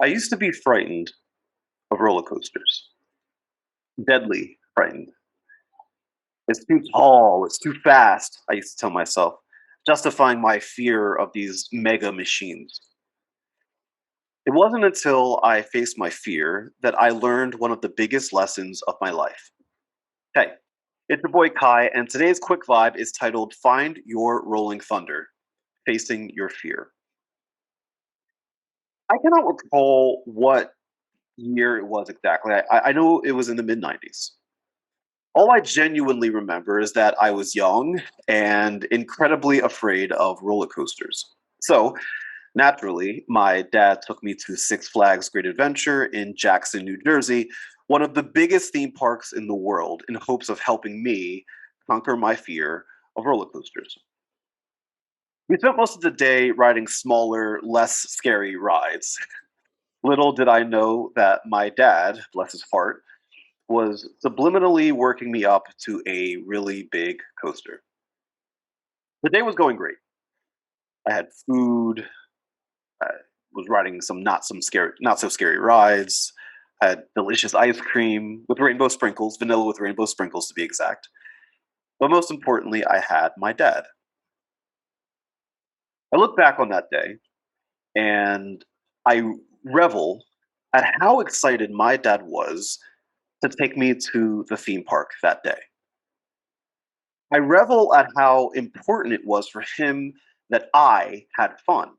I used to be frightened of roller coasters, deadly frightened. It's too tall, it's too fast, I used to tell myself, justifying my fear of these mega machines. It wasn't until I faced my fear that I learned one of the biggest lessons of my life. Hey, it's your boy Kai, and today's quick vibe is titled Find Your Rolling Thunder Facing Your Fear. I cannot recall what year it was exactly. I know it was in the mid 90s. All I genuinely remember is that I was young and incredibly afraid of roller coasters. So, naturally, my dad took me to Six Flags Great Adventure in Jackson, New Jersey, one of the biggest theme parks in the world, in hopes of helping me conquer my fear of roller coasters. We spent most of the day riding smaller, less scary rides. Little did I know that my dad, bless his heart, was subliminally working me up to a really big coaster. The day was going great. I had food, I was riding not so scary rides. I had delicious ice cream with rainbow sprinkles, vanilla with rainbow sprinkles to be exact. But most importantly, I had my dad. I look back on that day and I revel at how excited my dad was to take me to the theme park that day. I revel at how important it was for him that I had fun.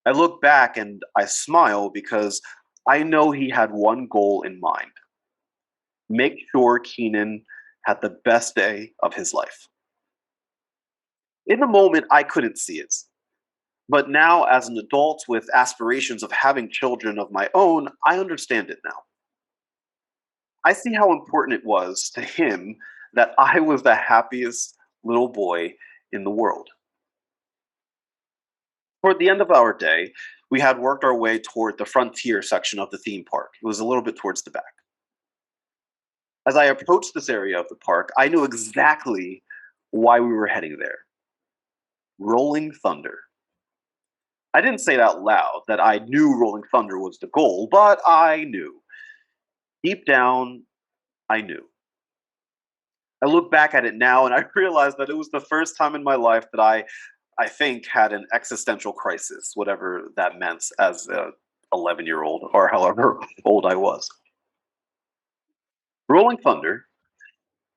I look back and I smile because I know he had one goal in mind: make sure Keenan had the best day of his life. In the moment, I couldn't see it. But now, as an adult with aspirations of having children of my own, I understand it now. I see how important it was to him that I was the happiest little boy in the world. Toward the end of our day, we had worked our way toward the frontier section of the theme park. It was a little bit towards the back. As I approached this area of the park, I knew exactly why we were heading there: Rolling Thunder. I didn't say it out loud that I knew Rolling Thunder was the goal, but I knew. Deep down, I knew. I look back at it now and I realize that it was the first time in my life that I think had an existential crisis, whatever that meant as a 11-year-old or however old I was. Rolling Thunder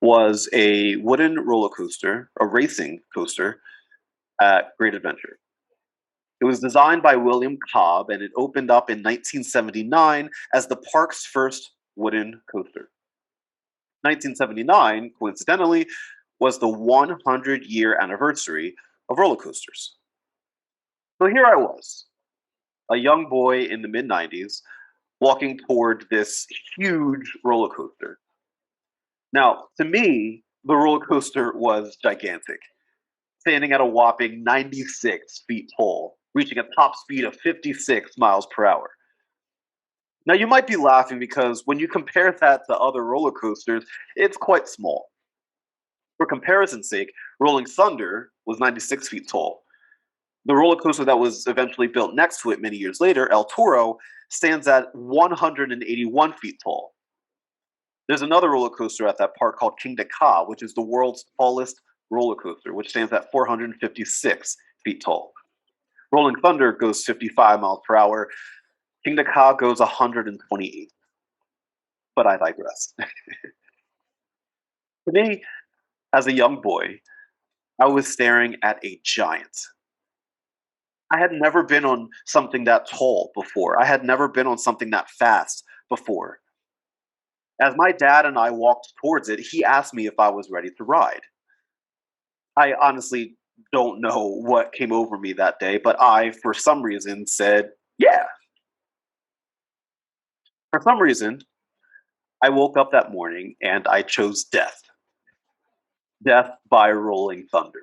was a wooden roller coaster, a racing coaster at Great Adventure. It was designed by William Cobb and it opened up in 1979 as the park's first wooden coaster. 1979, coincidentally, was the 100-year anniversary of roller coasters. So here I was, a young boy in the mid 90s, walking toward this huge roller coaster. Now, to me, the roller coaster was gigantic, standing at a whopping 96 feet tall, reaching a top speed of 56 miles per hour. Now, you might be laughing because when you compare that to other roller coasters, it's quite small. For comparison's sake, Rolling Thunder was 96 feet tall. The roller coaster that was eventually built next to it many years later, El Toro, stands at 181 feet tall. There's another roller coaster at that park called King Ka, which is the world's tallest roller coaster, which stands at 456 feet tall. Rolling Thunder goes 55 miles per hour. King Ka goes 128. But I digress. To me, as a young boy, I was staring at a giant. I had never been on something that tall before. I had never been on something that fast before. As my dad and I walked towards it, he asked me if I was ready to ride. I honestly don't know what came over me that day, but I, for some reason, said, yeah. For some reason, I woke up that morning and I chose death. Death by rolling thunder.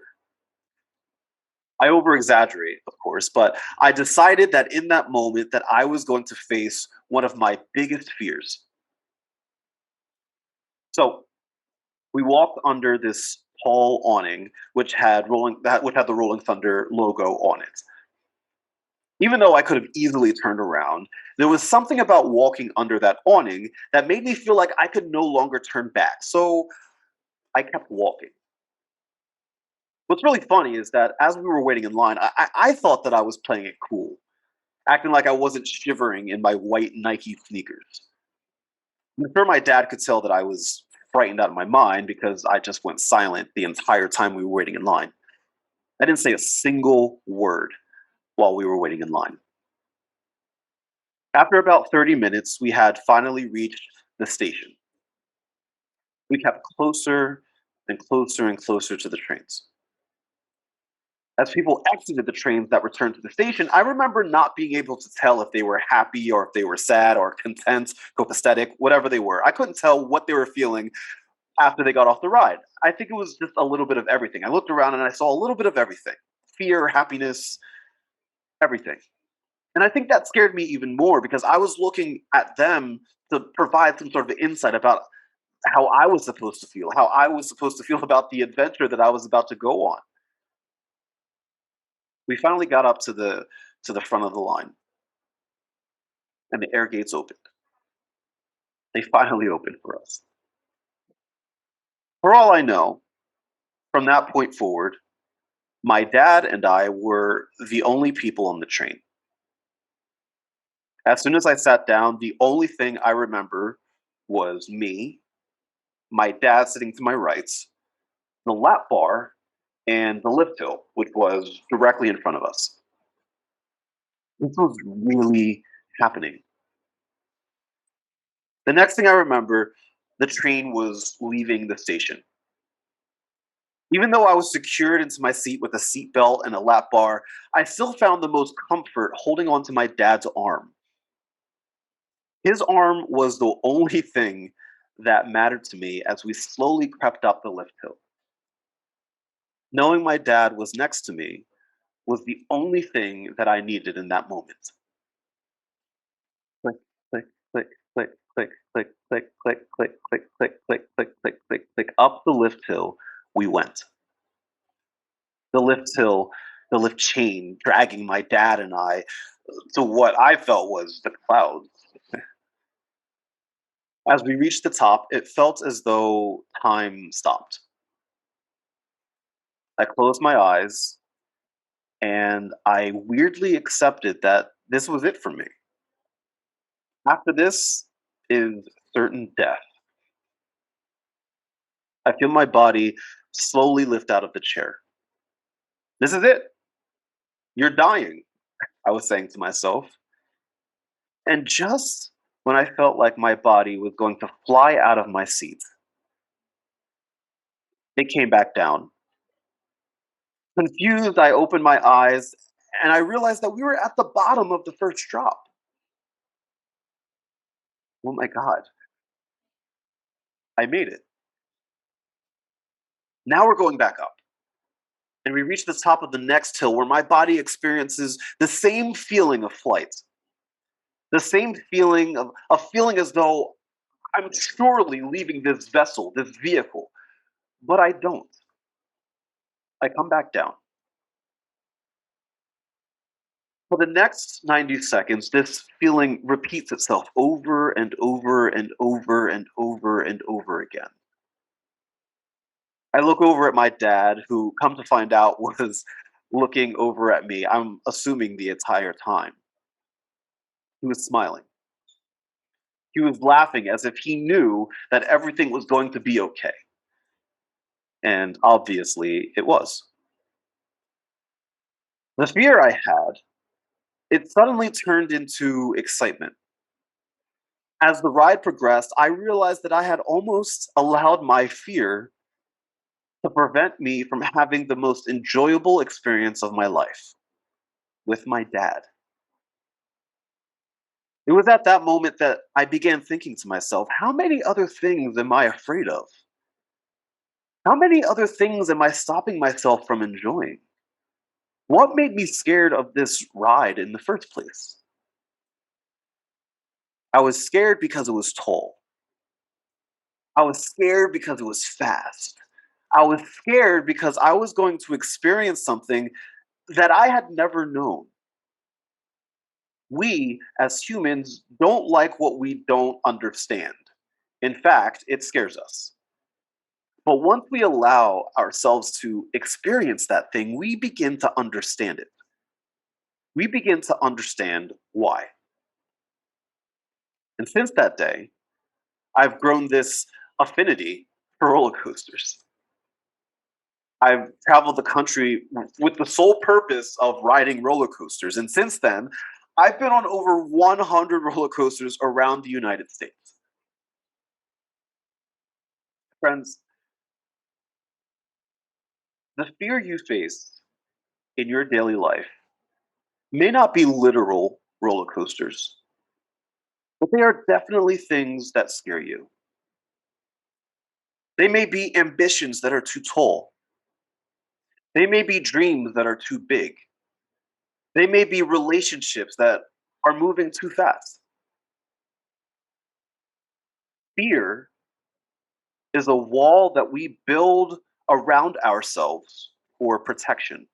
I over exaggerate, of course, but I decided that in that moment that I was going to face one of my biggest fears. So we walked under this tall awning which had the Rolling Thunder logo on it. Even though I could have easily turned around, there was something about walking under that awning that made me feel like I could no longer turn back. So I kept walking. What's really funny is that as we were waiting in line, I thought that I was playing it cool, acting like I wasn't shivering in my white Nike sneakers. I'm sure my dad could tell that I was frightened out of my mind because I just went silent the entire time we were waiting in line. I didn't say a single word while we were waiting in line. After about 30 minutes, we had finally reached the station. We kept closer and closer and closer to the trains. As people exited the trains that returned to the station, I remember not being able to tell if they were happy or if they were sad or content, copacetic, whatever they were. I couldn't tell what they were feeling after they got off the ride. I think it was just a little bit of everything. I looked around and I saw a little bit of everything: fear, happiness, everything. And I think that scared me even more because I was looking at them to provide some sort of insight about how I was supposed to feel, how I was supposed to feel about the adventure that I was about to go on. We finally got up to the front of the line and the air gates opened. They finally opened for us. For all I know, from that point forward, my dad and I were the only people on the train. As soon as I sat down, the only thing I remember was me, my dad sitting to my right, the lap bar, and the lift hill, which was directly in front of us. This was really happening. The next thing I remember, the train was leaving the station. Even though I was secured into my seat with a seat belt and a lap bar, I still found the most comfort holding onto my dad's arm. His arm was the only thing that mattered to me as we slowly crept up the lift hill. Knowing my dad was next to me was the only thing that I needed in that moment. Click, click, click, click, click, click, click, click, click, click, click, click, click, click, click, click. Up the lift hill we went. The lift hill, the lift chain dragging my dad and I to what I felt was the clouds. As we reached the top, it felt as though time stopped. I closed my eyes and I weirdly accepted that this was it for me. After this is certain death. I feel my body slowly lift out of the chair. This is it. You're dying, I was saying to myself. And just when I felt like my body was going to fly out of my seat, it came back down. Confused, I opened my eyes and I realized that we were at the bottom of the first drop. Oh my God, I made it. Now we're going back up. And we reach the top of the next hill where my body experiences the same feeling of flight, the same feeling of feeling as though I'm surely leaving this vessel, this vehicle, but I don't. I come back down. For the next 90 seconds, this feeling repeats itself over and over and over and over and over again. I look over at my dad, who, come to find out, was looking over at me, I'm assuming the entire time. He was smiling. He was laughing as if he knew that everything was going to be okay. And obviously, it was. The fear I had, it suddenly turned into excitement. As the ride progressed, I realized that I had almost allowed my fear to prevent me from having the most enjoyable experience of my life with my dad. It was at that moment that I began thinking to myself, how many other things am I afraid of? How many other things am I stopping myself from enjoying? What made me scared of this ride in the first place? I was scared because it was tall. I was scared because it was fast. I was scared because I was going to experience something that I had never known. We, as humans, don't like what we don't understand. In fact, it scares us. But once we allow ourselves to experience that thing, we begin to understand it. We begin to understand why. And since that day, I've grown this affinity for roller coasters. I've traveled the country with the sole purpose of riding roller coasters. And since then, I've been on over 100 roller coasters around the United States. Friends, the fear you face in your daily life may not be literal roller coasters, but they are definitely things that scare you. They may be ambitions that are too tall. They may be dreams that are too big. They may be relationships that are moving too fast. Fear is a wall that we build around ourselves for protection.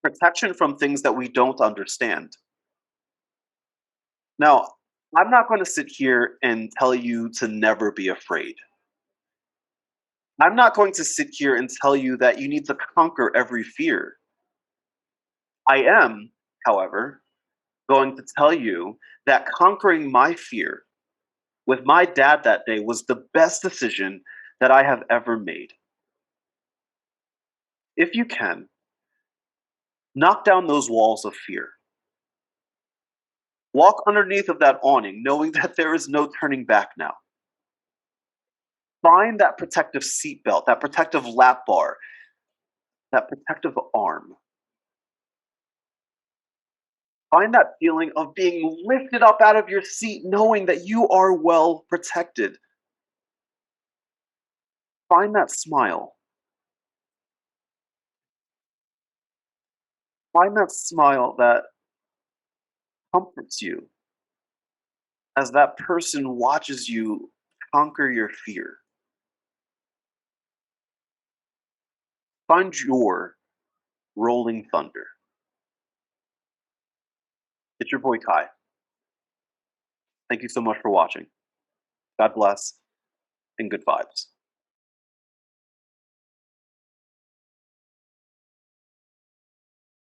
Protection from things that we don't understand. Now, I'm not going to sit here and tell you to never be afraid. I'm not going to sit here and tell you that you need to conquer every fear. I am, however, going to tell you that conquering my fear with my dad that day was the best decision that I have ever made. If you can, knock down those walls of fear. Walk underneath of that awning, knowing that there is no turning back now. Find that protective seatbelt, that protective lap bar, that protective arm. Find that feeling of being lifted up out of your seat, knowing that you are well protected. Find that smile. Find that smile that comforts you as that person watches you conquer your fear. Find your rolling thunder. It's your boy Kai. Thank you so much for watching. God bless and good vibes.